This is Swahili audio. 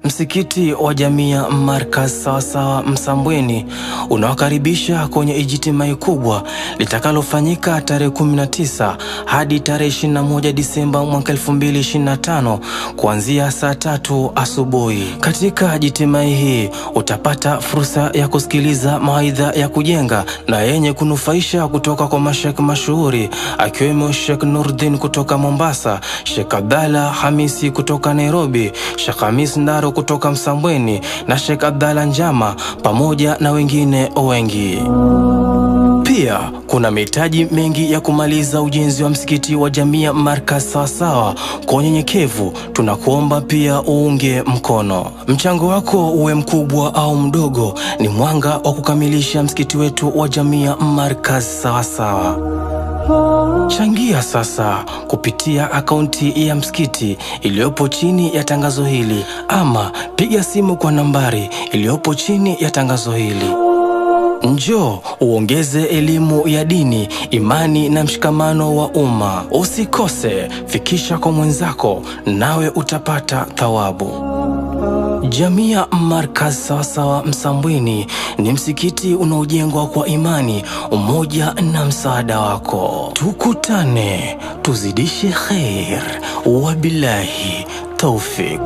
Msikiti wa Jamia Markaz Sawasawa Msambweni unawakaribisha kwenye ijtimai kubwa litakalofanyika tarehe 19 hadi tarehe 21 Disemba mwaka 2025 kuanzia saa 3 asubuhi. Katika ijtimai hii utapata fursa ya kusikiliza mawaidha ya kujenga na yenye kunufaisha kutoka kwa mashekh mashuhuri akiwemo Sheikh Nurdin kutoka Mombasa, Sheikh Abdallah Hamisi kutoka Nairobi, Sheikh Hamis Ndaro kutoka Msambweni na Sheikh Abdallah Njama pamoja na wengine wengi. Pia kuna mitaji mengi ya kumaliza ujenzi wa msikiti wa Jamia Markaz Sawasawa. Kwa unyenyekevu tunakuomba pia uunge mkono. Mchango wako uwe mkubwa au mdogo ni mwanga wa kukamilisha msikiti wetu wa Jamia Markaz Sawasawa. Changia sasa kupitia akaunti ya msikiti iliyopo chini ya tangazo hili ama piga simu kwa nambari iliyopo chini ya tangazo hili. Njoo uongeze elimu ya dini, imani na mshikamano wa umma. Usikose, fikisha kwa mwenzako nawe utapata thawabu. Jamia Markaz Sawasawa Msambweni ni msikiti unaojengwa kwa imani, umoja na msaada wako. Tukutane, tuzidishe khair. Wabillahi tawfik.